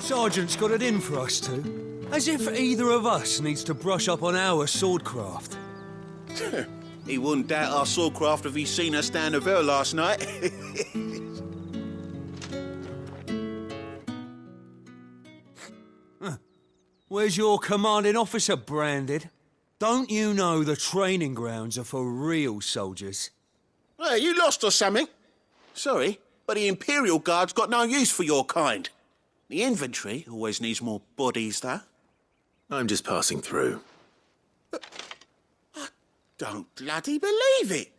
Sergeant's got it in for us two. As if either of us needs to brush up on our swordcraft. He wouldn't doubt our swordcraft if he'd seen us down the Vale last night. Where's your commanding officer branded? Don't you know the training grounds are for real soldiers? Hey, you lost or something? Sorry, but the Imperial Guard's got no use for your kind. The infantry always needs more bodies, though. I'm just passing through. I don't bloody believe it.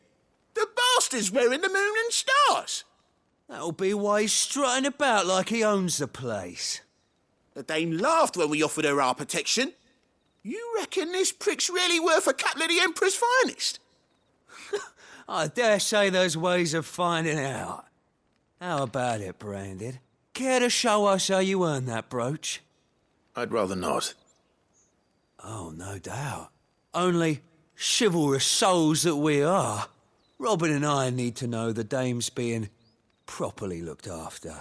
The bastard's wearing the moon and stars. That'll be why he's strutting about like he owns the place. The Dame laughed when we offered her our protection. You reckon this prick's really worth a couple of the Emperor's finest? I dare say there's ways of finding out. How about it, Branded? Care to show us how you earned that brooch? I'd rather not. Oh, no doubt. Only chivalrous souls that we are. Robin and I need to know the Dame's being properly looked after.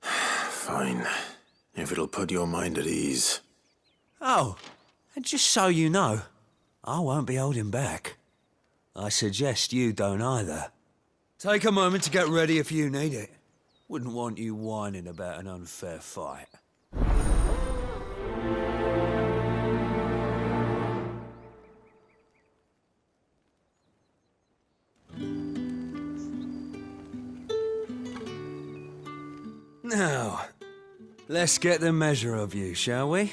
Fine. If it'll put your mind at ease. Oh, and just so you know, I won't be holding back. I suggest you don't either. Take a moment to get ready if you need it. Wouldn't want you whining about an unfair fight. Now, let's get the measure of you, shall we?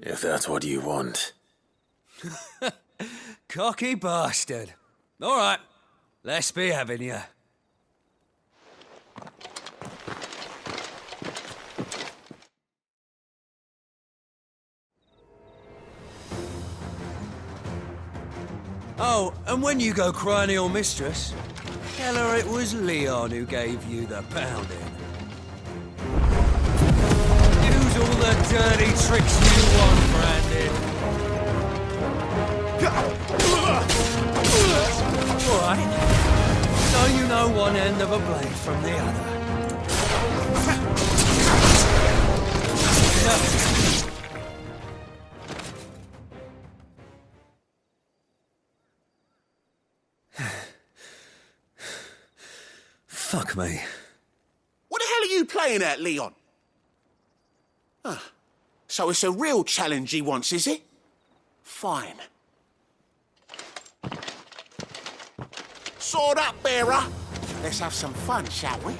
If that's what you want. Cocky bastard. All right, let's be having you. Oh, and when you go crying to your mistress, tell her it was Leon who gave you the pounding. Use all the dirty tricks you want, Brandon. All right. So you know one end of a blade from the other. Fuck me. What the hell are you playing at, Leon? So it's a real challenge he wants, is it? Fine. Sword up, bearer. Let's have some fun, shall we?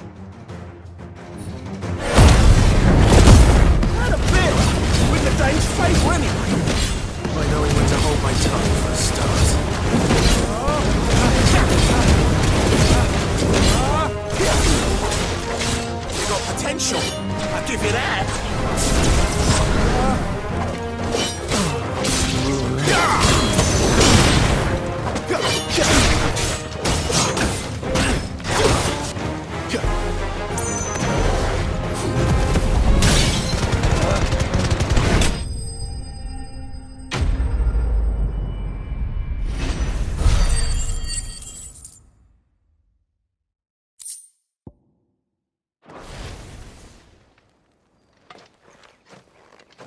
Not a bearer. With the Dame's favour anyway. By knowing when to hold my tongue for a start. You got potential. I'll give you that.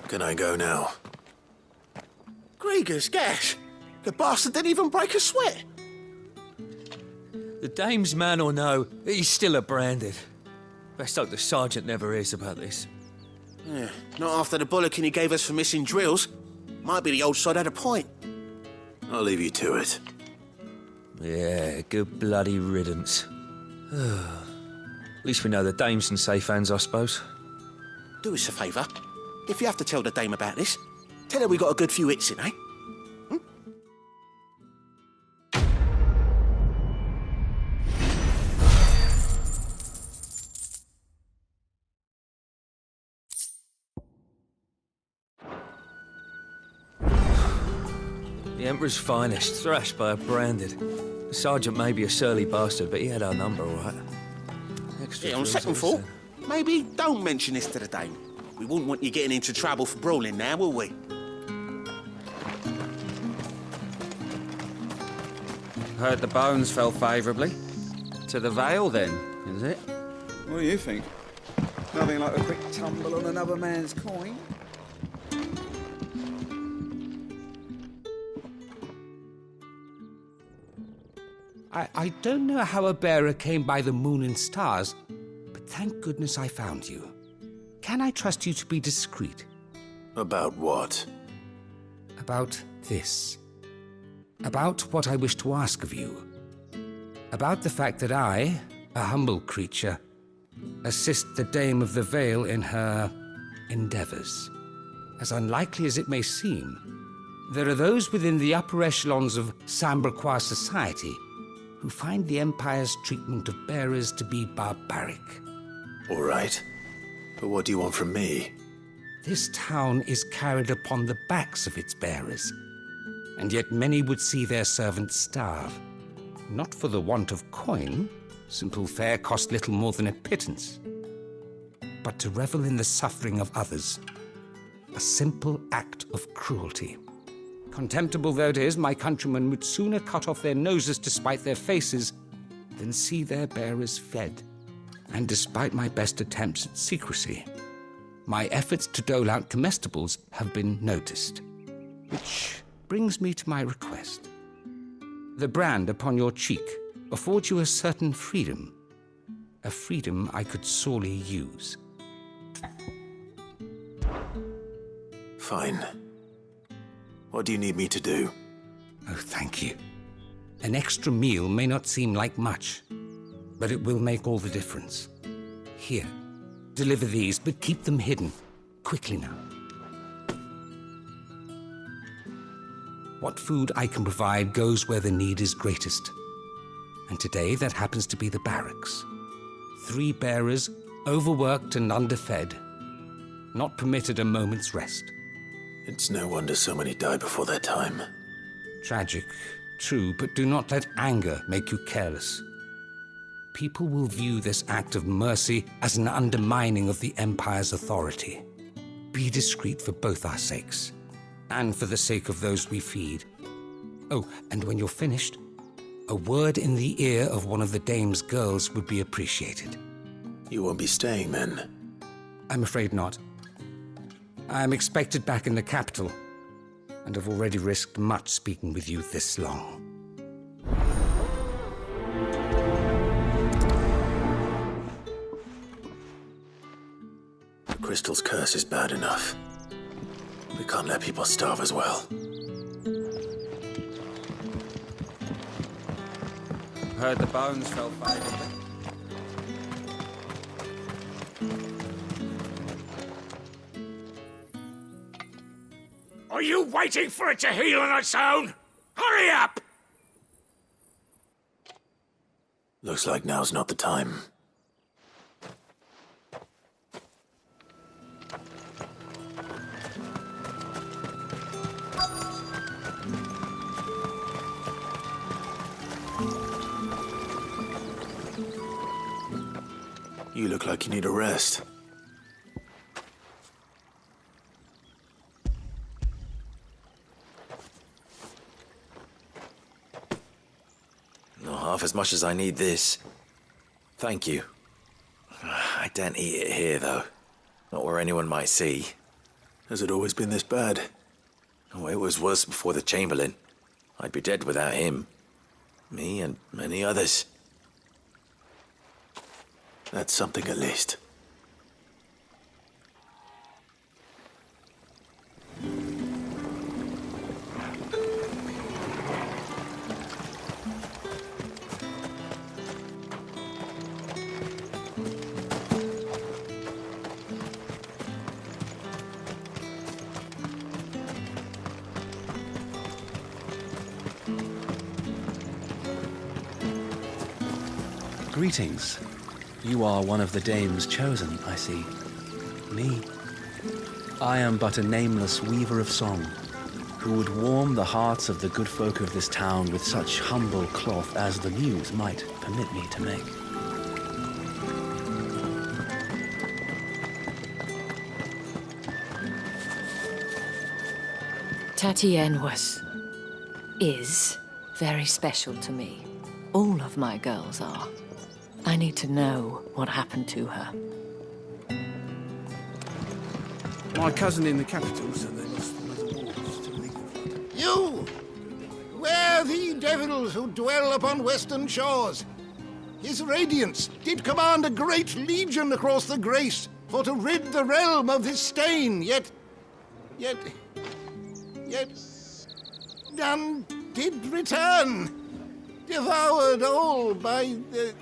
Can I go now? Grieger's gas. The bastard didn't even break a sweat. The Dame's man or no, he's still a Branded. Best hope the Sergeant never hears about this. Yeah, not after the bollocking he gave us for missing drills. Might be the old sod had a point. I'll leave you to it. Yeah, good bloody riddance. At least we know the Dame's in safe hands, I suppose. Do us a favour. If you have to tell the Dame about this, tell her we got a good few hits in, eh? The Emperor's finest, thrashed by a Branded. The Sergeant may be a surly bastard, but he had our number, all right. Extra Yeah, on drills second also. thought, maybe don't mention this to the Dame. We wouldn't want you getting into trouble for brawling now, will we? Heard the bones fell favourably. To the Vale, then, is it? What do you think? Nothing like a quick tumble on another man's coin. I don't know how a bearer came by the moon and stars, but thank goodness I found you. Can I trust you to be discreet? About what? About this. About what I wish to ask of you. About the fact that I, a humble creature, assist the Dame of the Vale in her endeavors. As unlikely as it may seem, there are those within the upper echelons of Sanbreque society who find the Empire's treatment of bearers to be barbaric. All right. But what do you want from me? This town is carried upon the backs of its bearers, and yet many would see their servants starve. Not for the want of coin, simple fare cost little more than a pittance, but to revel in the suffering of others, a simple act of cruelty. Contemptible though it is, my countrymen would sooner cut off their noses to spite their faces than see their bearers fed. And despite my best attempts at secrecy, my efforts to dole out comestibles have been noticed. Which brings me to my request. The brand upon your cheek affords you a certain freedom, a freedom I could sorely use. Fine. What do you need me to do? Oh, thank you. An extra meal may not seem like much, but it will make all the difference. Here, deliver these, but keep them hidden. Quickly now. What food I can provide goes where the need is greatest. And today, that happens to be the barracks. 3 bearers, overworked and underfed, not permitted a moment's rest. It's no wonder so many die before their time. Tragic, true, but do not let anger make you careless. People will view this act of mercy as an undermining of the Empire's authority. Be discreet for both our sakes, and for the sake of those we feed. Oh, and when you're finished, a word in the ear of one of the Dame's girls would be appreciated. You won't be staying then? I'm afraid not. I'm expected back in the capital, and have already risked much speaking with you this long. The crystal's curse is bad enough. We can't let people starve as well. Heard the bones fell favourably. Are you waiting for it to heal on its own? Hurry up! Looks like now's not the time. You look like you need a rest. Not half as much as I need this. Thank you. I daren't eat it here, though. Not where anyone might see. Has it always been this bad? Oh, it was worse before the Chamberlain. I'd be dead without him. Me and many others. That's something at least. Greetings. You are one of the dames chosen, I see. Me. I am but a nameless weaver of song, who would warm the hearts of the good folk of this town with such humble cloth as the muse might permit me to make. Tatien was... is very special to me. All of my girls are. I need to know what happened to her. My cousin in the capital said they lost the Mother Wolves to the flood. You! Where the devils who dwell upon western shores? His radiance did command a great legion across the grace for to rid the realm of this stain, yet none did return, devoured all by the...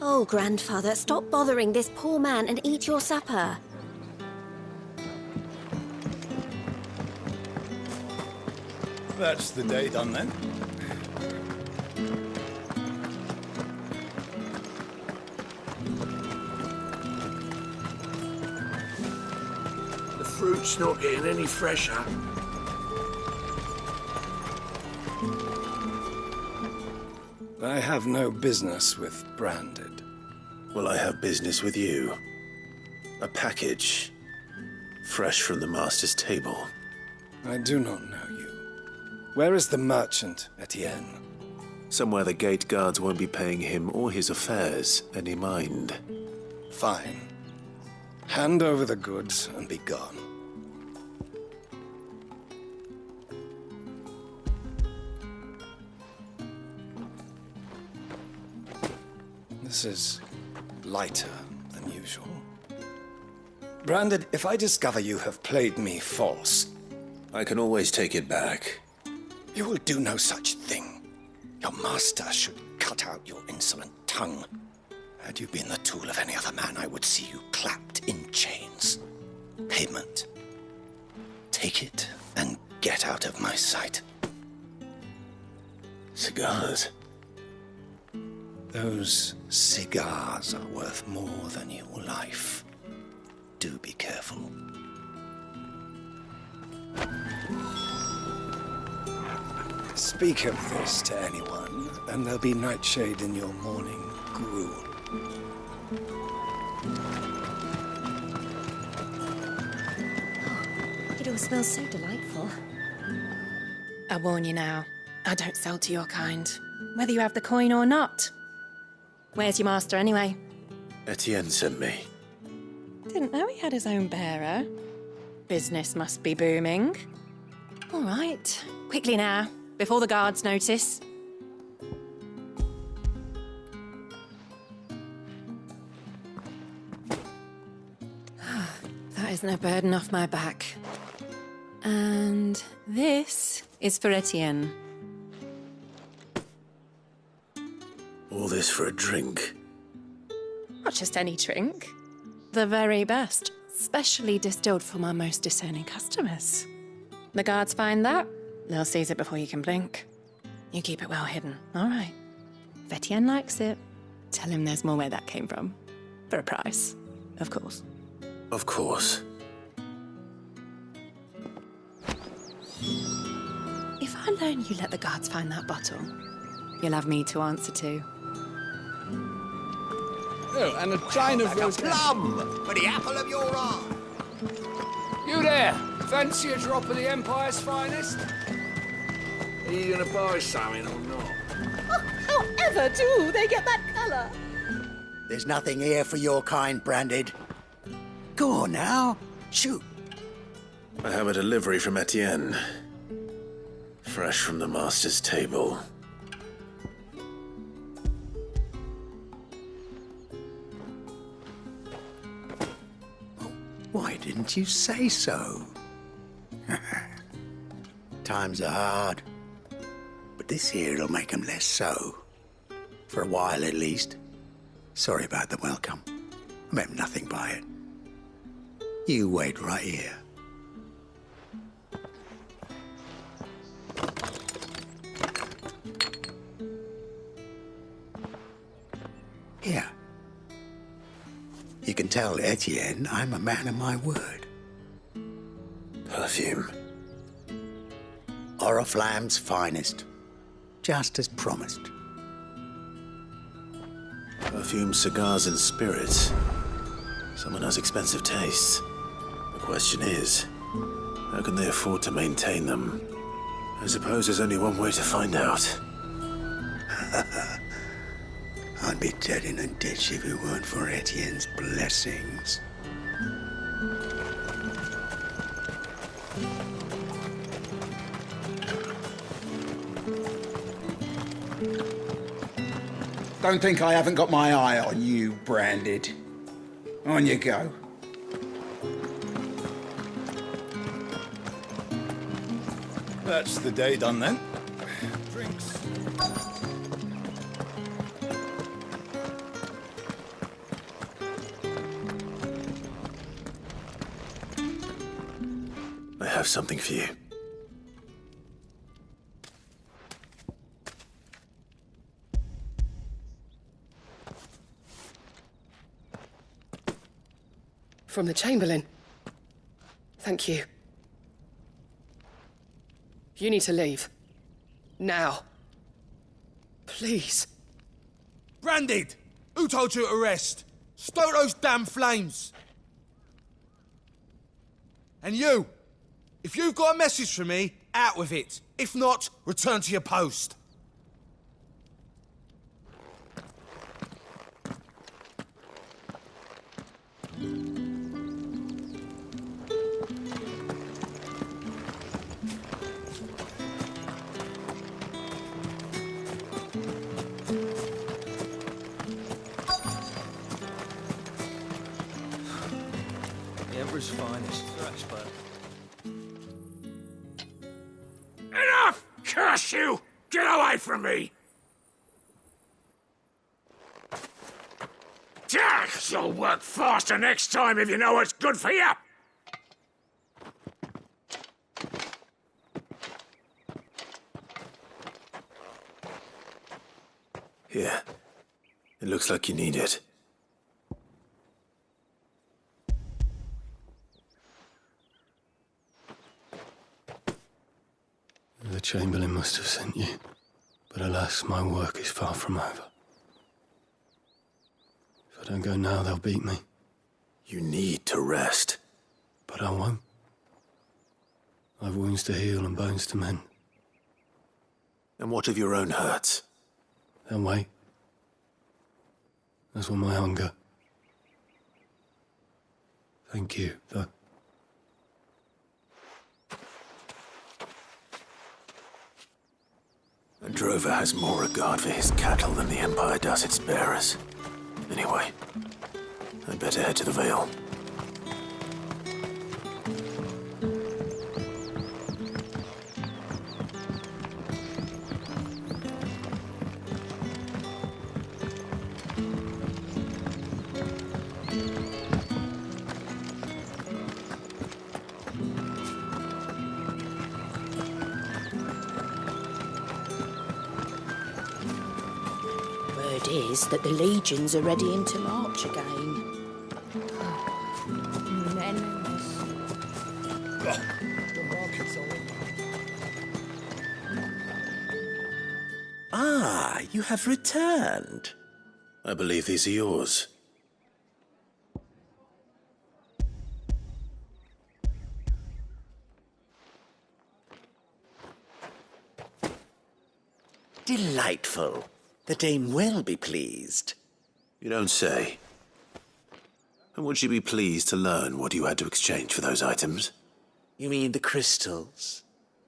Oh, grandfather, stop bothering this poor man and eat your supper. That's the day done then. The fruit's not getting any fresher. I have no business with Branded. Well, I have business with you. A package, fresh from the master's table. I do not know you. Where is the merchant, Etienne? Somewhere the gate guards won't be paying him or his affairs any mind. Fine. Hand over the goods and be gone. This is lighter than usual. Branded, if I discover you have played me false... I can always take it back. You will do no such thing. Your master should cut out your insolent tongue. Had you been the tool of any other man, I would see you clapped in chains. Payment. Take it and get out of my sight. Cigars. Those cigars are worth more than your life. Do be careful. Speak of this to anyone, and there'll be nightshade in your morning gruel. It all smells so delightful. I warn you now, I don't sell to your kind, whether you have the coin or not. Where's your master, anyway? Etienne sent me. Didn't know he had his own bearer. Business must be booming. All right, quickly now, before the guards notice. That isn't a burden off my back. And this is for Etienne. All this for a drink? Not just any drink. The very best, specially distilled for my most discerning customers. The guards find that, they'll seize it before you can blink. You keep it well hidden, all right? If Etienne likes it, tell him there's more where that came from. For a price, of course. Of course. If I learn you let the guards find that bottle, you'll have me to answer to. Oh, and a chine of rose plum for the apple of your eye. You there! Fancy a drop of the Empire's finest? Are you gonna buy something or not? However do they get that colour? There's nothing here for your kind, Branded. Go on now, shoot. I have a delivery from Etienne. Fresh from the master's table. Why didn't you say so? Times are hard, but this here'll make 'em less so. For a while, at least. Sorry about the welcome. I meant nothing by it. You wait right here. Here. You can tell Etienne I'm a man of my word. Perfume. Oriflamme's finest. Just as promised. Perfume, cigars, and spirits. Someone has expensive tastes. The question is, How can they afford to maintain them? I suppose there's only one way to find out. I'd be dead in a ditch if it weren't for Etienne's blessings. Don't think I haven't got my eye on you, Branded. On you go. That's the day done then. Drinks. I have something for you. From the Chamberlain. Thank you. You need to leave. Now. Please. Branded! Who told you to rest? Stoke those damn flames! And you! If you've got a message for me, out with it. If not, return to your post. Emperor's finest thrash, but... Enough! Curse you! Get away from me! You'll work faster next time if you know what's good for you! Here. It looks like you need it. The Chamberlain must have sent you, but alas, my work is far from over. If I don't go now, they'll beat me. You need to rest. But I won't. I've wounds to heal and bones to mend. And what of your own hurts? They'll wait. As will my hunger. Thank you, though. A drover has more regard for his cattle than the Empire does its bearers. Anyway, I'd better head to the Vale. Is that the legions are ready into march again. Ah, you have returned. I believe these are yours. Delightful. The dame will be pleased. You don't say. And would she be pleased to learn what you had to exchange for those items? You mean the crystals?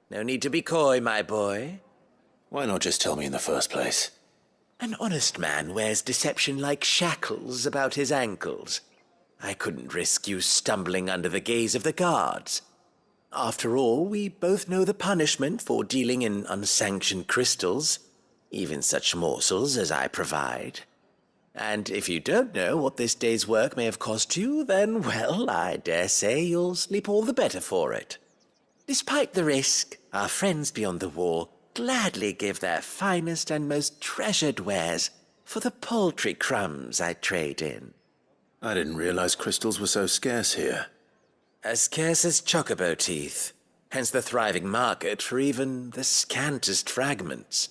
No need to be coy, my boy. Why not just tell me in the first place? An honest man wears deception like shackles about his ankles. I couldn't risk you stumbling under the gaze of the guards. After all, we both know the punishment for dealing in unsanctioned crystals. Even such morsels as I provide. And if you don't know what this day's work may have cost you, then, well, I dare say you'll sleep all the better for it. Despite the risk, our friends beyond the wall gladly give their finest and most treasured wares for the paltry crumbs I trade in. I didn't realize crystals were so scarce here. As scarce as chocobo teeth, hence the thriving market for even the scantest fragments.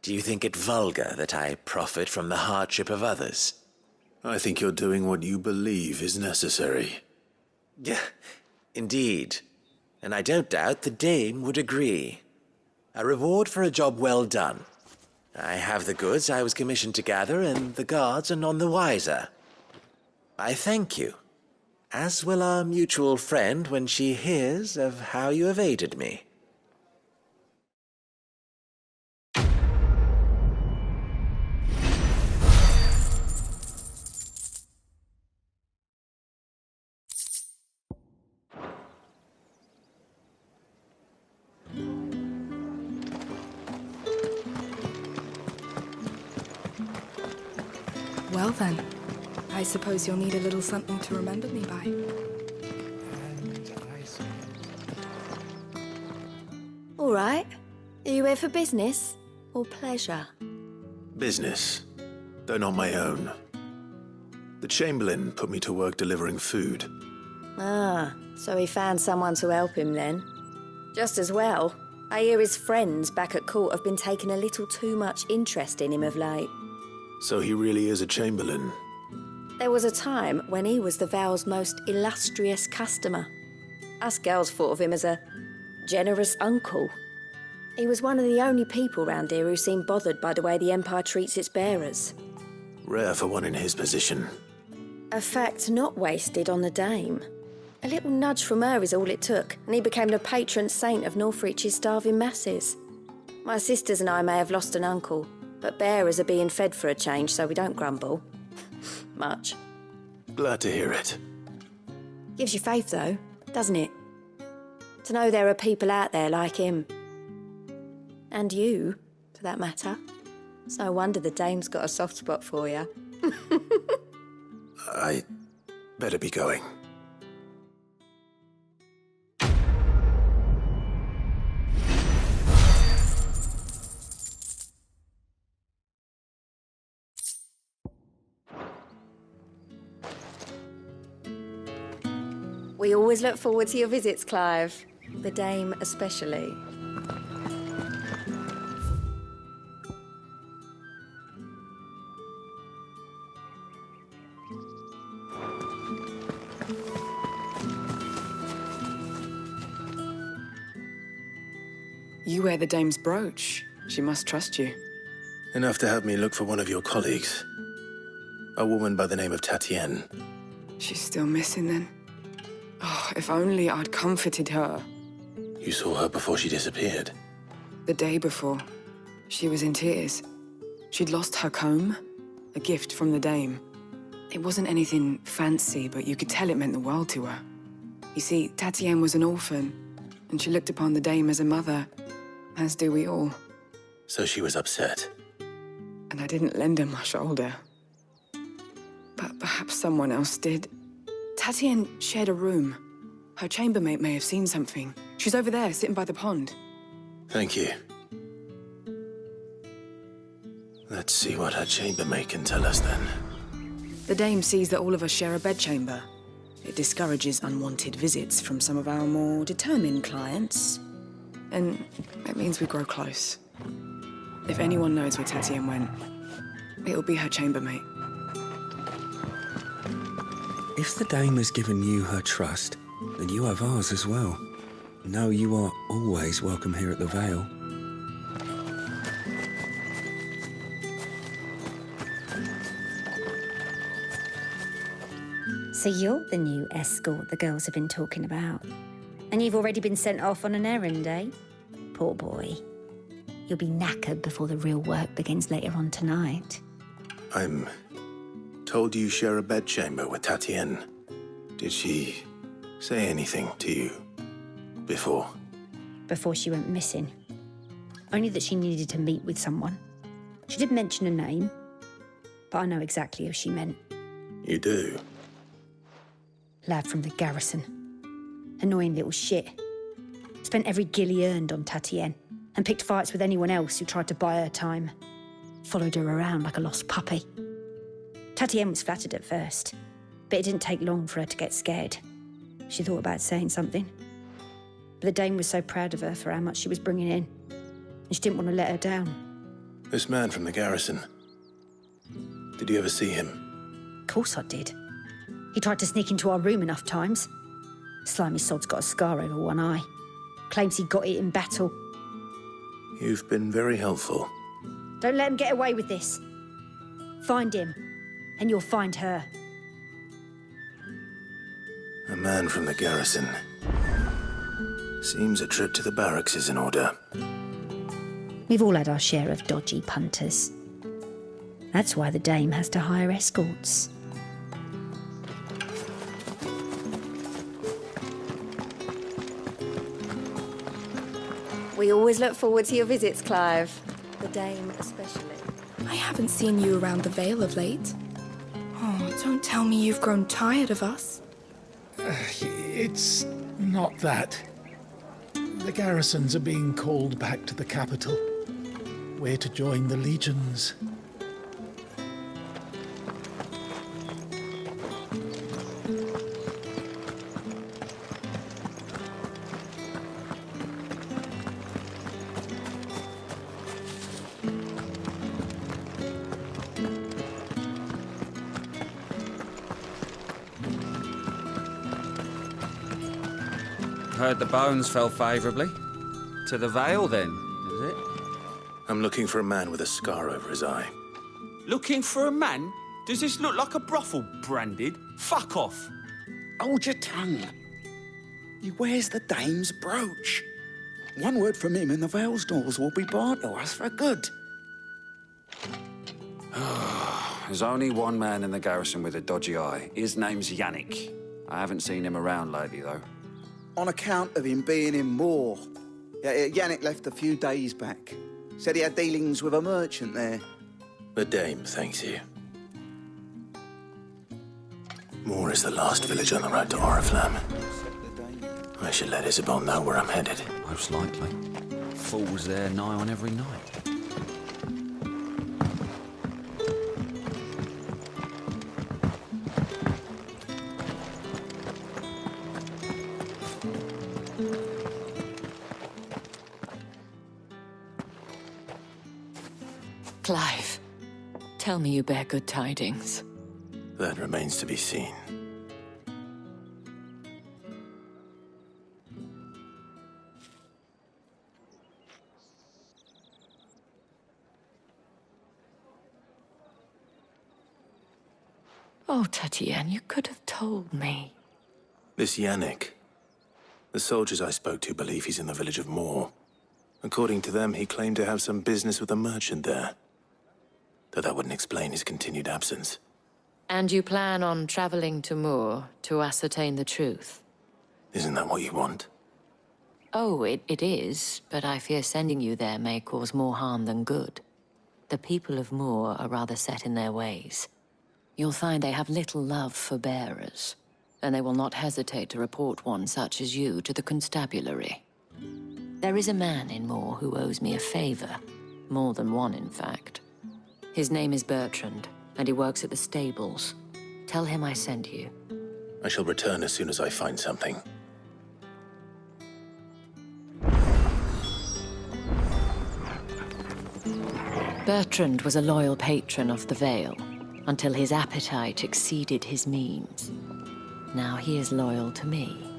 Do you think it vulgar that I profit from the hardship of others? I think you're doing what you believe is necessary. Indeed. And I don't doubt the dame would agree. A reward for a job well done. I have the goods I was commissioned to gather, and the guards are none the wiser. I thank you, as will our mutual friend when she hears of how you have aided me. Well then, I suppose you'll need a little something to remember me by. All right. Are you here for business or pleasure? Business, though not my own. The Chamberlain put me to work delivering food. Ah, so he found someone to help him then. Just as well. I hear his friends back at court have been taking a little too much interest in him of late. So he really is a Chamberlain. There was a time when he was the Val's most illustrious customer. Us girls thought of him as a generous uncle. He was one of the only people round here who seemed bothered by the way the Empire treats its bearers. Rare for one in his position. A fact not wasted on the dame. A little nudge from her is all it took, and he became the patron saint of Northreach's starving masses. My sisters and I may have lost an uncle, but bearers are being fed for a change, so we don't grumble. Much. Glad to hear it. Gives you faith, though, doesn't it? To know there are people out there like him. And you, for that matter. It's no wonder the dame's got a soft spot for you. I better be going. We always look forward to your visits, Clive. The dame especially. You wear the dame's brooch. She must trust you. Enough to have me look for one of your colleagues. A woman by the name of Tatienne. She's still missing then. Oh, if only I'd comforted her. You saw her before she disappeared? The day before. She was in tears. She'd lost her comb, a gift from the dame. It wasn't anything fancy, but you could tell it meant the world to her. You see, Tatienne was an orphan, and she looked upon the dame as a mother, as do we all. So she was upset. And I didn't lend her my shoulder. But perhaps someone else did. Tatienne shared a room. Her chambermaid may have seen something. She's over there, sitting by the pond. Thank you. Let's see what her chambermaid can tell us then. The dame sees that all of us share a bedchamber. It discourages unwanted visits from some of our more determined clients. And it means we grow close. If anyone knows where Tatienne went, it'll be her chambermaid. If the dame has given you her trust, then you have ours as well. Know you are always welcome here at the Vale. So you're the new escort the girls have been talking about. And you've already been sent off on an errand, eh? Poor boy. You'll be knackered before the real work begins later on tonight. I'm told you share a bedchamber with Tatienne. Did she say anything to you before? Before she went missing. Only that she needed to meet with someone. She did mention a name, but I know exactly who she meant. You do? Lad from the garrison. Annoying little shit. Spent every guil he earned on Tatienne, and picked fights with anyone else who tried to buy her time. Followed her around like a lost puppy. Tatienne was flattered at first, but it didn't take long for her to get scared. She thought about saying something. But the dame was so proud of her for how much she was bringing in, and she didn't want to let her down. This man from the garrison. Did you ever see him? Of course I did. He tried to sneak into our room enough times. Slimy sod's got a scar over one eye. Claims he got it in battle. You've been very helpful. Don't let him get away with this. Find him, and you'll find her. A man from the garrison. Seems a trip to the barracks is in order. We've all had our share of dodgy punters. That's why the dame has to hire escorts. We always look forward to your visits, Clive. The dame especially. I haven't seen you around the Vale of late. Oh, don't tell me you've grown tired of us. It's not that. The garrisons are being called back to the capital. We're to join the legions. Heard the bones fell favourably. To the Vale, then, is it? I'm looking for a man with a scar over his eye. Looking for a man? Does this look like a brothel, Branded? Fuck off. Hold your tongue. He wears the dame's brooch. One word from him and the Vale's doors will be barred to us for good. There's only one man in the garrison with a dodgy eye. His name's Yannick. I haven't seen him around lately, though. On account of him being in Moor. Yannick left a few days back. Said he had dealings with a merchant there. The dame thanks you. Moor is the last village on the road to Oriflamme. I should let Isabel know where I'm headed. Most likely. Falls there nigh on every night. Clive, tell me you bear good tidings. That remains to be seen. Oh, Tatienne, you could have told me. This Yannick. The soldiers I spoke to believe he's in the village of Moor. According to them, he claimed to have some business with a merchant there. Though that wouldn't explain his continued absence. And you plan on traveling to Moor to ascertain the truth? Isn't that what you want? Oh, it is, but I fear sending you there may cause more harm than good. The people of Moor are rather set in their ways. You'll find they have little love for bearers, and they will not hesitate to report one such as you to the constabulary. There is a man in Moor who owes me a favor. More than one, in fact. His name is Bertrand, and he works at the stables. Tell him I sent you. I shall return as soon as I find something. Bertrand was a loyal patron of the Vale, until his appetite exceeded his means. Now he is loyal to me.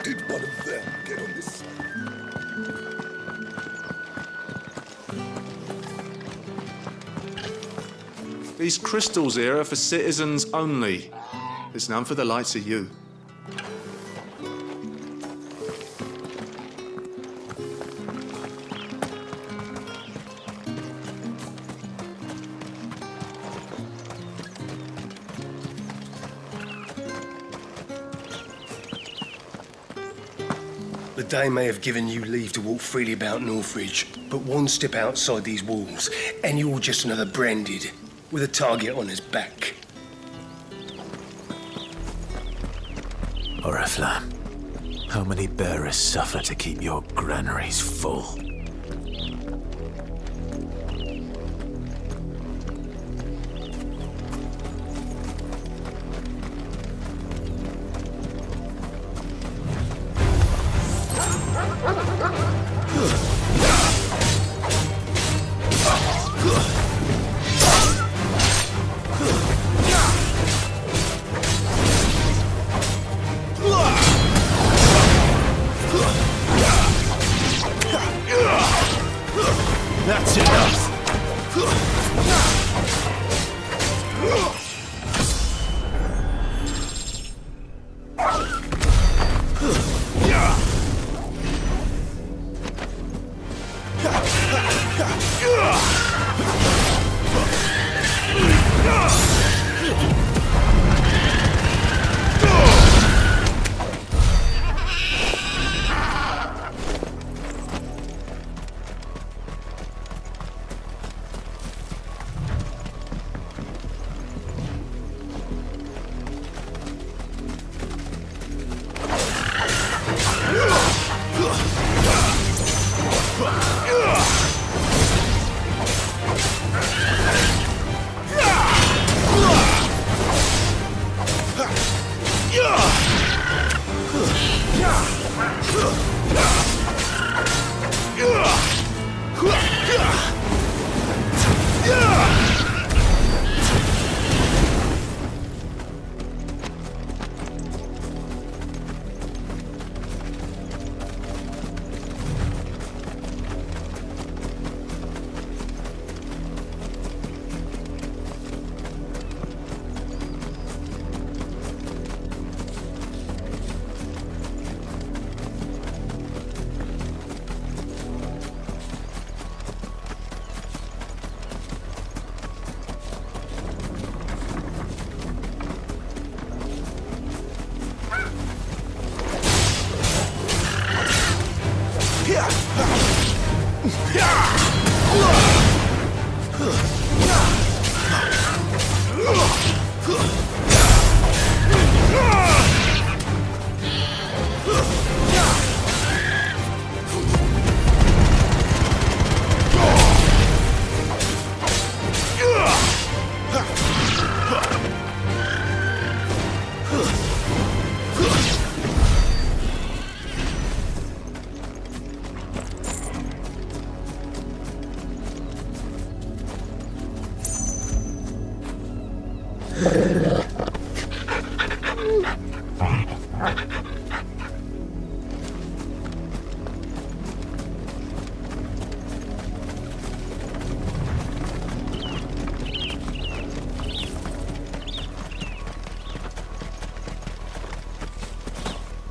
Did one of them get on this side? These crystals here are for citizens only. There's none for the likes of you. The Dame may have given you leave to walk freely about Northridge, but one step outside these walls, and you're just another Branded, with a target on his back. Oriflamme, how many bearers suffer to keep your granaries full?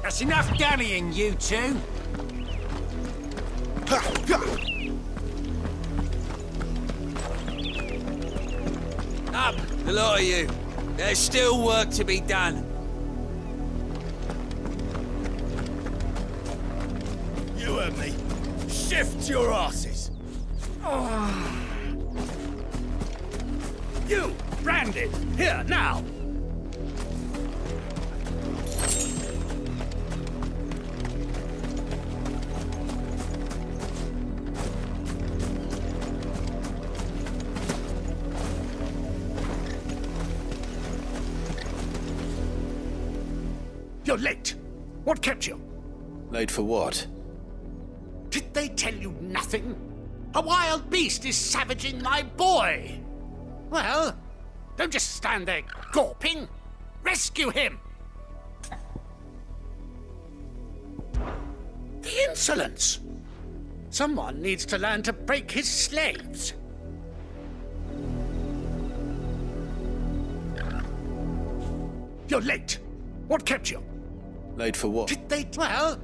That's enough dallying, you two. Up, the lot of you. There's still work to be done. You heard me. Shift your asses. You, branded. Here, now. You're late. What kept you? Late for what? Did they tell you nothing? A wild beast is savaging my boy. Well, don't just stand there gawping. Rescue him. The insolence. Someone needs to learn to break his slaves. You're late. What kept you? Late for what? Did they... Well...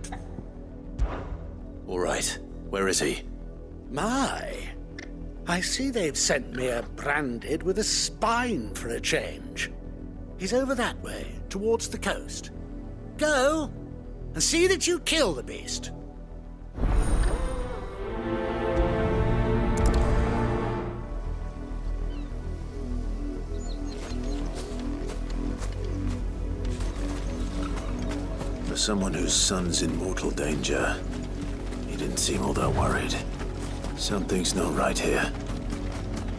All right. Where is he? My. I see they've sent me a branded with a spine for a change. He's over that way, towards the coast. Go, and see that you kill the beast. For someone whose son's in mortal danger, he didn't seem all that worried. Something's not right here.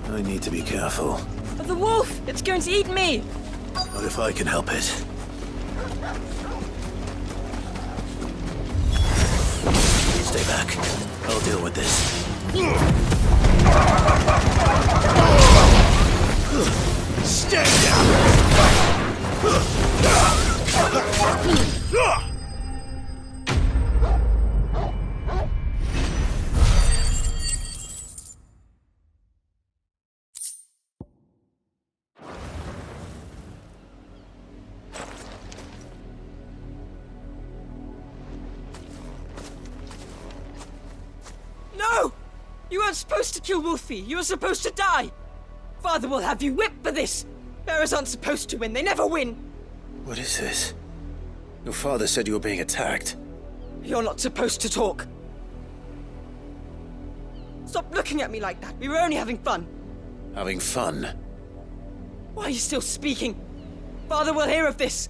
I need to be careful. The wolf! It's going to eat me! Not if I can help it. Stay back. I'll deal with this. Stand down! No! You weren't supposed to kill Wolfie. You were supposed to die. Father will have you whipped for this. Bearers aren't supposed to win. They never win. What is this? Your father said you were being attacked. You're not supposed to talk. Stop looking at me like that. We were only having fun. Having fun? Why are you still speaking? Father will hear of this.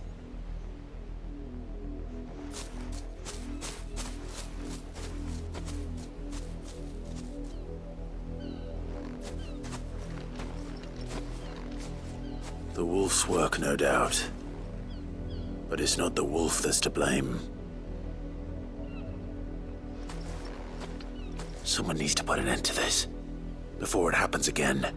The wolf's work, no doubt. But it's not the wolf that's to blame. Someone needs to put an end to this, before it happens again.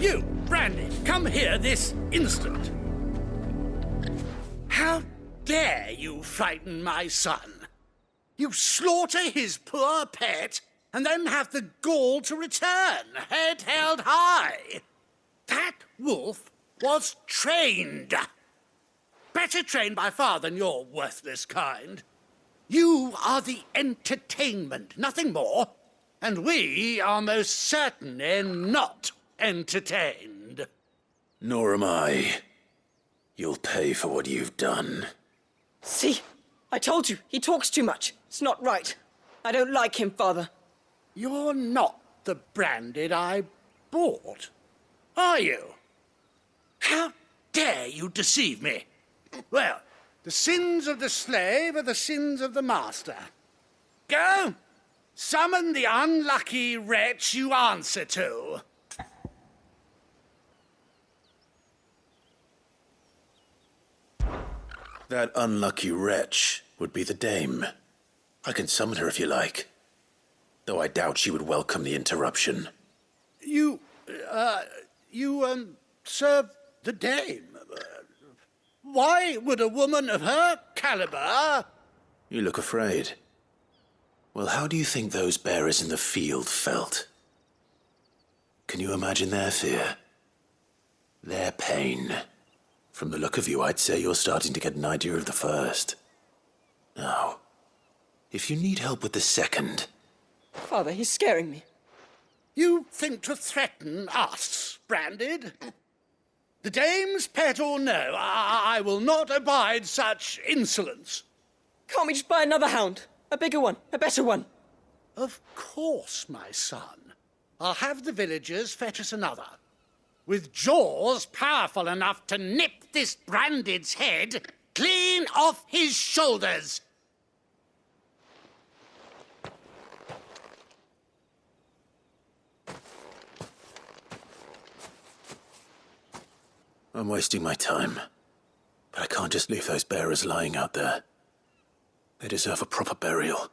You, Brandy, come here this instant. How dare you frighten my son? You slaughter his poor pet and then have the gall to return, head held high. That wolf was trained. Better trained by far than your worthless kind. You are the entertainment, nothing more. And we are most certainly not entertained. Nor am I. You'll pay for what you've done. See? I told you, he talks too much. It's not right. I don't like him, Father. You're not the branded I bought, are you? How dare you deceive me? Well, the sins of the slave are the sins of the master. Go, summon the unlucky wretch you answer to. That unlucky wretch would be the dame. I can summon her if you like, though I doubt she would welcome the interruption. You serve the dame. Why would a woman of her caliber... You look afraid. Well, how do you think those bearers in the field felt? Can you imagine their fear? Their pain? From the look of you, I'd say you're starting to get an idea of the first. Now, if you need help with the second... Father, he's scaring me. You think to threaten us, Branded? The dame's pet or no, I will not abide such insolence. Can't we just buy another hound? A bigger one, a better one. Of course, my son. I'll have the villagers fetch us another. With jaws powerful enough to nip this Branded's head clean off his shoulders. I'm wasting my time. But I can't just leave those bearers lying out there. They deserve a proper burial.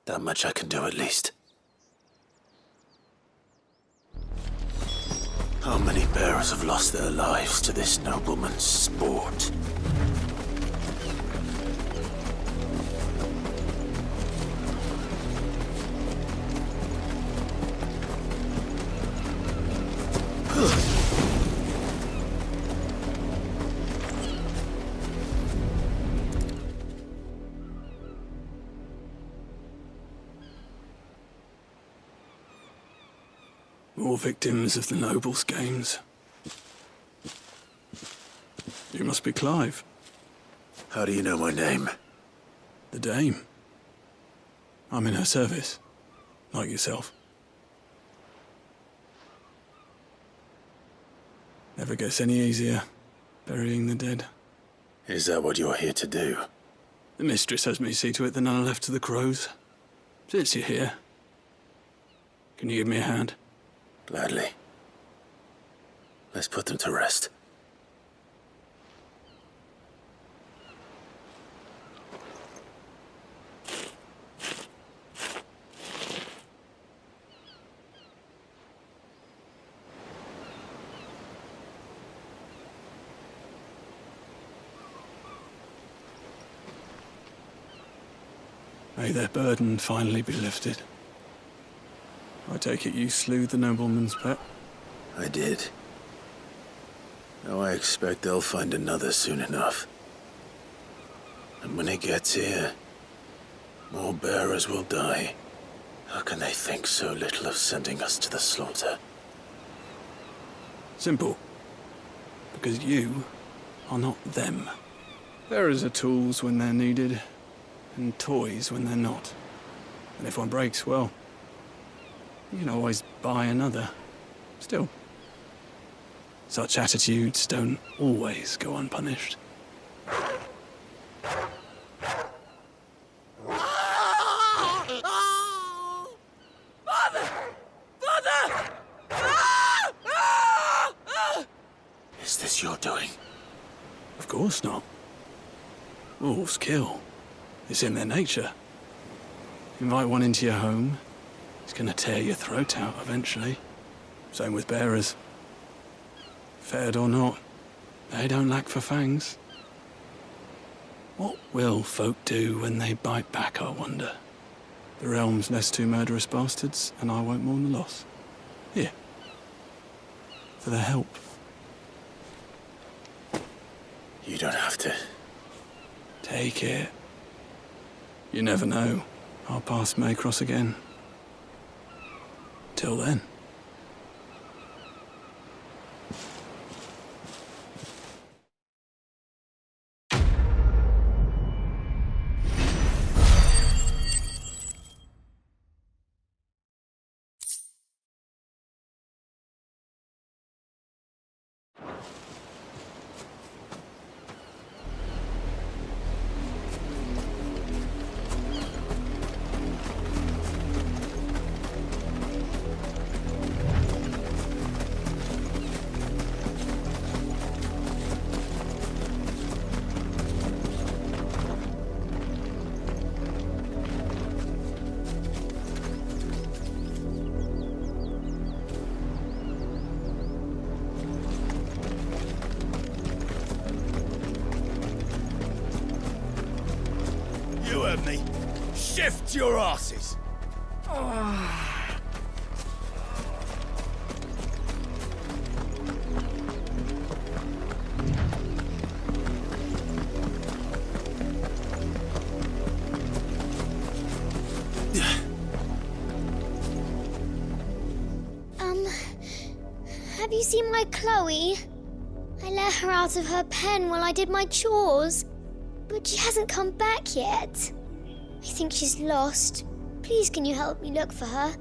That much I can do at least. How many bearers have lost their lives to this nobleman's sport? More victims of the nobles' games. You must be Clive. How do you know my name? The Dame. I'm in her service, like yourself. Never gets any easier, burying the dead. Is that what you're here to do? The mistress has me see to it that none are left to the crows. Since you're here, can you give me a hand? Gladly. Let's put them to rest. May their burden finally be lifted. I take it you slew the nobleman's pet? I did. Now I expect they'll find another soon enough. And when it gets here, more bearers will die. How can they think so little of sending us to the slaughter? Simple. Because you are not them. Bearers are tools when they're needed, and toys when they're not. And if one breaks, well, you can always buy another. Still, such attitudes don't always go unpunished. Father! Father! Is this your doing? Of course not. Wolves kill. It's in their nature. Invite one into your home, it's gonna tear your throat out eventually. Same with bearers. Fed or not, they don't lack for fangs. What will folk do when they bite back, I wonder? The realm's less two murderous bastards, and I won't mourn the loss. Here. For their help. You don't have to. Take it. You never know. Our paths may cross again. Till then. heard me. Shift your asses. Have you seen my Chloe? I let her out of her pen while I did my chores, but she hasn't come back yet. I think she's lost. Please, can you help me look for her?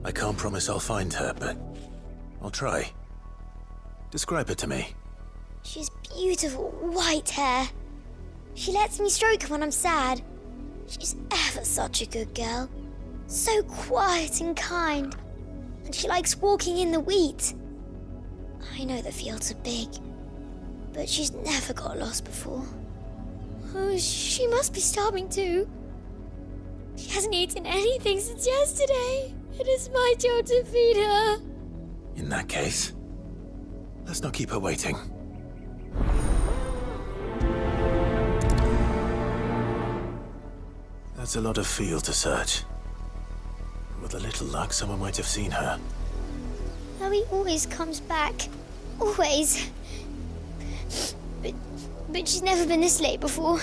I can't promise I'll find her, but I'll try. Describe her to me. She has beautiful white hair. She lets me stroke her when I'm sad. She's ever such a good girl. So quiet and kind. And she likes walking in the wheat. I know the fields are big, but she's never got lost before. Oh, she must be starving too. She hasn't eaten anything since yesterday. It is my job to feed her. In that case, let's not keep her waiting. That's a lot of field to search. With a little luck, someone might have seen her. Chloe always comes back. Always. But she's never been this late before.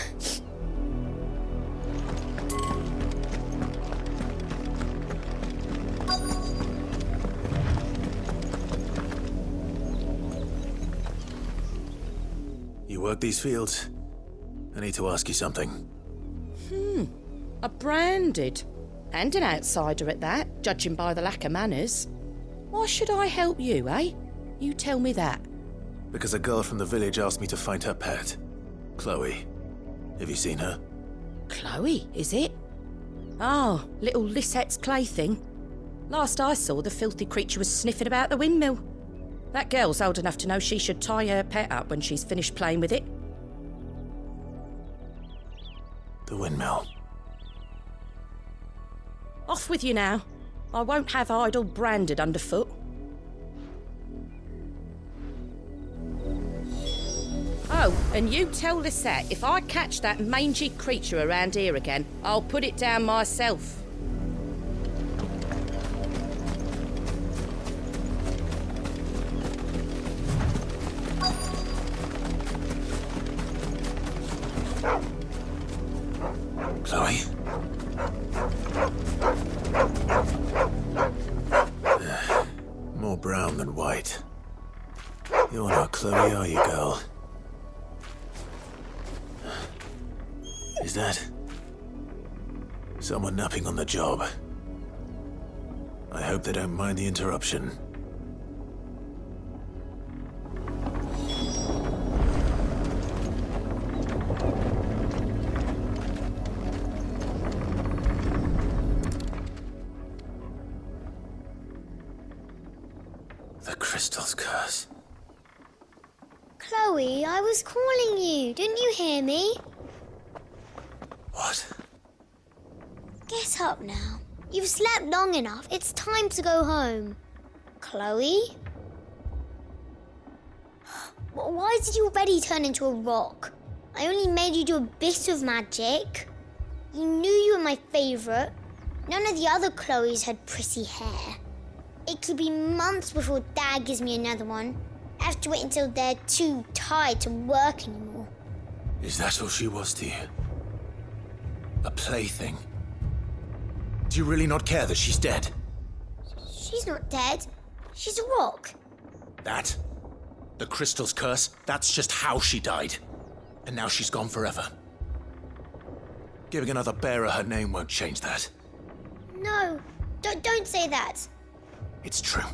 You work these fields? I need to ask you something. A branded. And an outsider at that, judging by the lack of manners. Why should I help you, eh? You tell me that. Because a girl from the village asked me to find her pet, Chloe. Have you seen her? Chloe, is it? Oh, little Lisette's plaything. Last I saw, the filthy creature was sniffing about the windmill. That girl's old enough to know she should tie her pet up when she's finished playing with it. The windmill. Off with you now. I won't have idle branded underfoot. Oh, and you tell Lisette if I catch that mangy creature around here again, I'll put it down myself. Chloe? More brown than white. You're not Chloe, are you, girl? Is that someone napping on the job? I hope they don't mind the interruption. The crystal's curse. Chloe, I was calling you. Didn't you hear me? What? Get up now. You've slept long enough. It's time to go home. Chloe? Why did you already turn into a rock? I only made you do a bit of magic. You knew you were my favourite. None of the other Chloes had pretty hair. It could be months before Dad gives me another one. I have to wait until they're too tired to work anymore. Is that all she was to you? A plaything? Do you really not care that she's dead? She's not dead. She's a rock. That? The crystal's curse? That's just how she died. And now she's gone forever. Giving another bearer her name won't change that. No, don't say that. It's true.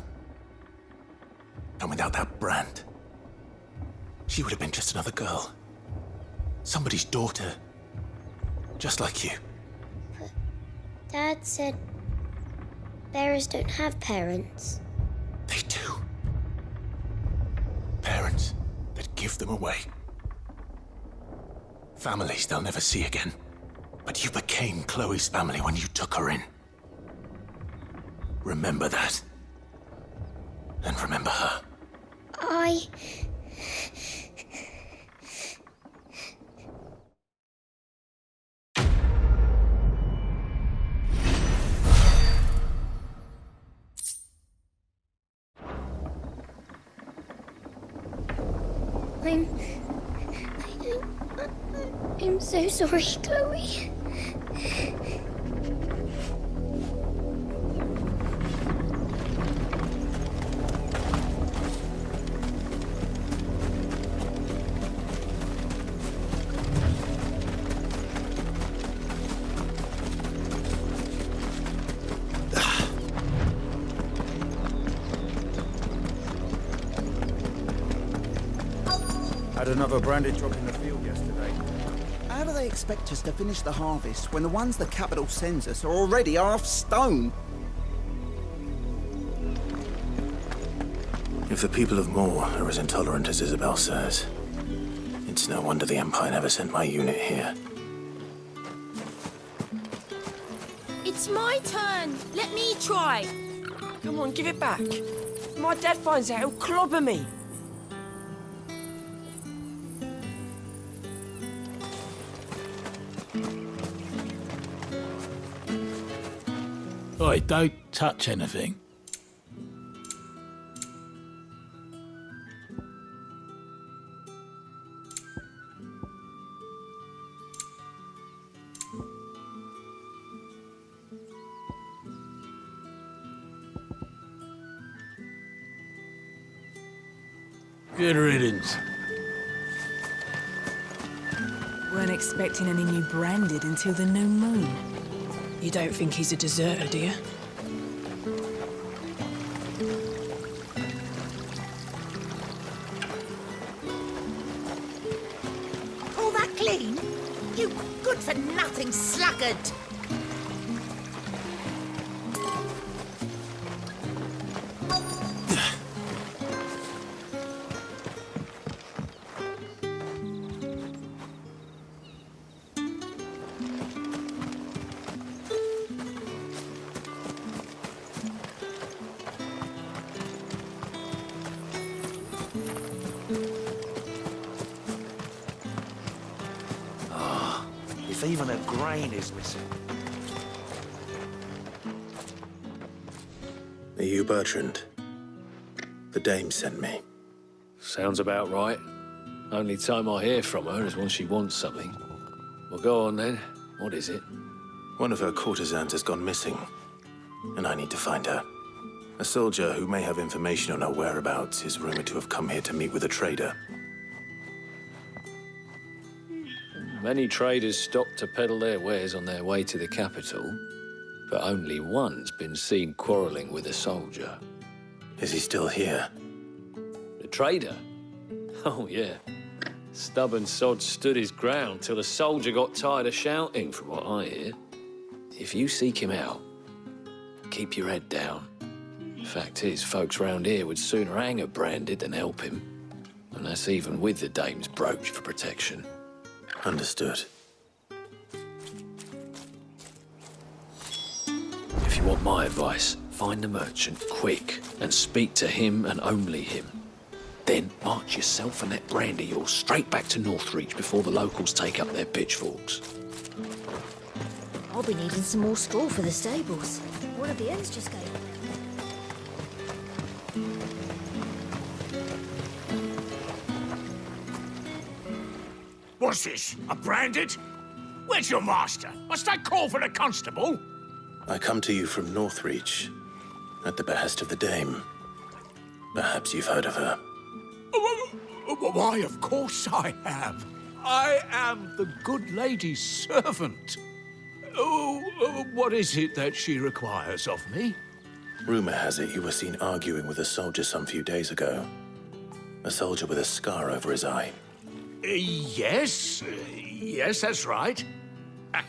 And without that brand, she would have been just another girl. Somebody's daughter. Just like you. But Dad said bearers don't have parents. They do. Parents that give them away. Families they'll never see again. But you became Chloe's family when you took her in. Remember that. And remember her. I'm so sorry, Chloe. Had another branded drop in the field yesterday. How do they expect us to finish the harvest when the ones the capital sends us are already half stone? If the people of Moor are as intolerant as Isabel says, it's no wonder the Empire never sent my unit here. It's my turn. Let me try. Come on, give it back. If my dad finds out, he'll clobber me. Oi, don't touch anything. Good riddance. Weren't expecting any new branded until the new moon. You don't think he's a deserter, do you? All that clean? You good-for-nothing sluggard! Even a grain is missing. Are you Bertrand? The dame sent me. Sounds about right. Only time I hear from her is when she wants something. Well, go on then. What is it? One of her courtesans has gone missing, and I need to find her. A soldier who may have information on her whereabouts is rumored to have come here to meet with a trader. Many traders stopped to peddle their wares on their way to the capital, but only one's been seen quarrelling with a soldier. Is he still here? The trader? Oh, yeah. Stubborn sod stood his ground till the soldier got tired of shouting, from what I hear. If you seek him out, keep your head down. Fact is, folks round here would sooner hang a branded than help him. And that's even with the dame's brooch for protection. Understood. If you want my advice, find the merchant quick and speak to him and only him. Then march yourself and that brand of yours straight back to Northreach before the locals take up their pitchforks. I'll be needing some more straw for the stables. One of the ends just gave. What's this? A branded? Where's your master? Must I call for the constable? I come to you from Northreach, at the behest of the dame. Perhaps you've heard of her. Why, of course I have. I am the good lady's servant. What is it that she requires of me? Rumor has it you were seen arguing with a soldier some few days ago. A soldier with a scar over his eye. Yes, that's right.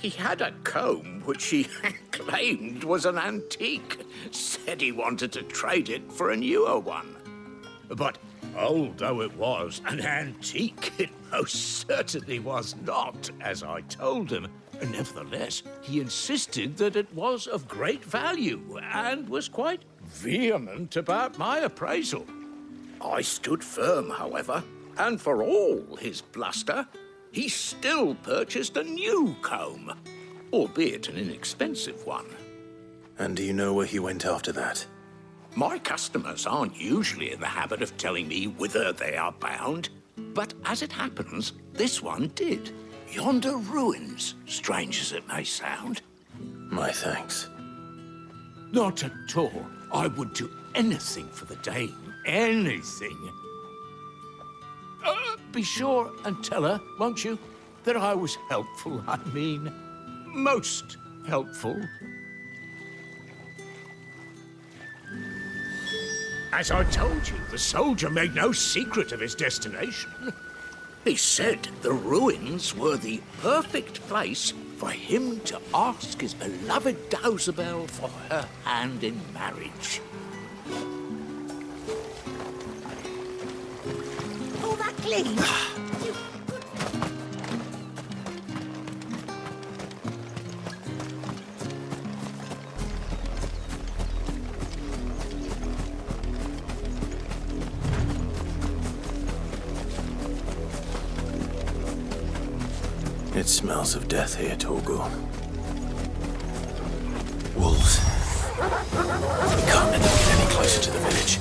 He had a comb which he claimed was an antique. Said he wanted to trade it for a newer one. But although it was an antique, it most certainly was not, as I told him. Nevertheless, he insisted that it was of great value and was quite vehement about my appraisal. I stood firm, however, and for all his bluster, he still purchased a new comb, albeit an inexpensive one. And do you know where he went after that? My customers aren't usually in the habit of telling me whither they are bound. But as it happens, this one did. Yonder ruins, strange as it may sound. My thanks. Not at all. I would do anything for the dame. Anything. Be sure and tell her, won't you, that I was helpful. I mean, most helpful. As I told you, the soldier made no secret of his destination. He said the ruins were the perfect place for him to ask his beloved Dauzabel for her hand in marriage. All that clean? It smells of death here, Torgal. Wolves. We can't let them get any closer to the village.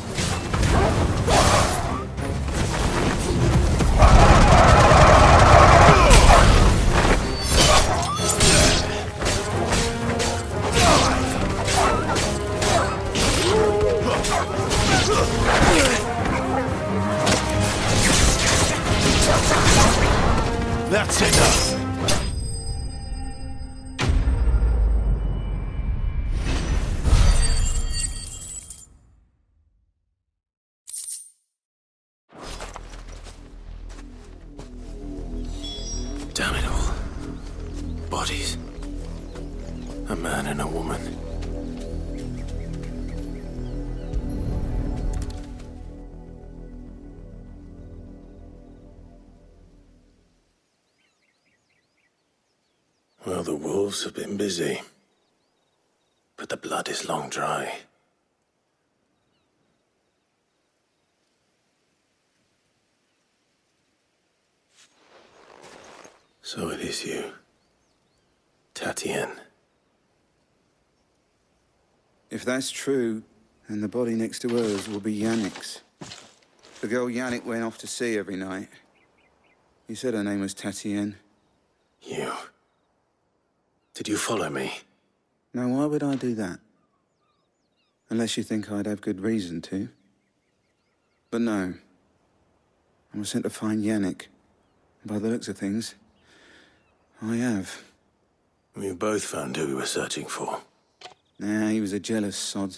That's enough. Damn it all. Bodies. A man and a woman. Well, the wolves have been busy. But the blood is long dry. So it is you, Tatienne. If that's true, then the body next to hers will be Yannick's. The girl Yannick went off to see every night. You said her name was Tatienne. You. Did you follow me? Now, why would I do that? Unless you think I'd have good reason to. But no. I was sent to find Yannick. By the looks of things, I have. We both found who we were searching for. Nah, he was a jealous sod.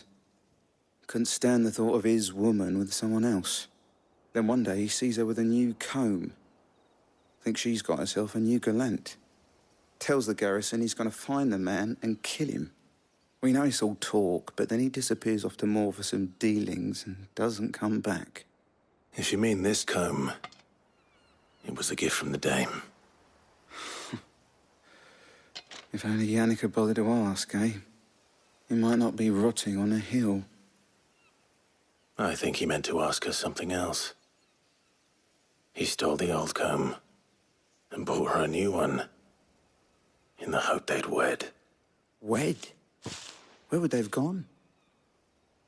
Couldn't stand the thought of his woman with someone else. Then one day he sees her with a new comb. Thinks she's got herself a new gallant. Tells the garrison he's going to find the man and kill him. We know it's all talk, but then he disappears off to Moor for some dealings and doesn't come back. If you mean this comb, it was a gift from the dame. If only Yannick had bothered to ask, eh? He might not be rotting on a hill. I think he meant to ask her something else. He stole the old comb and bought her a new one in the hope they'd wed. Wed? Where would they have gone?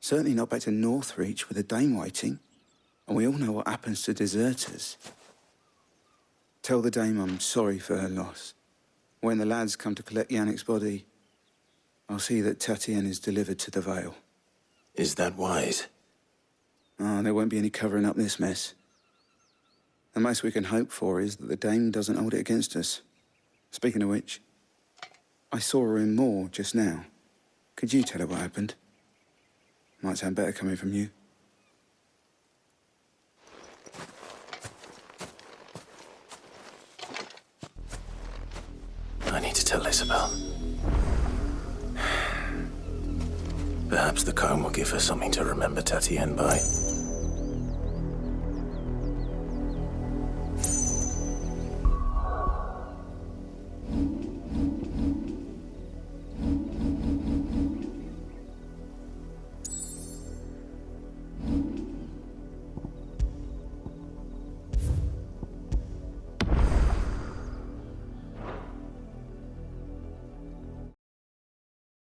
Certainly not back to Northreach with the dame waiting. And we all know what happens to deserters. Tell the dame I'm sorry for her loss. When the lads come to collect Yannick's body, I'll see that Tatienne is delivered to the Vale. Is that wise? Ah, there won't be any covering up this mess. The most we can hope for is that the dame doesn't hold it against us. Speaking of which, I saw her in Moor just now. Could you tell her what happened? Might sound better coming from you. I need to tell Isabel. Perhaps the comb will give her something to remember Tatienne by.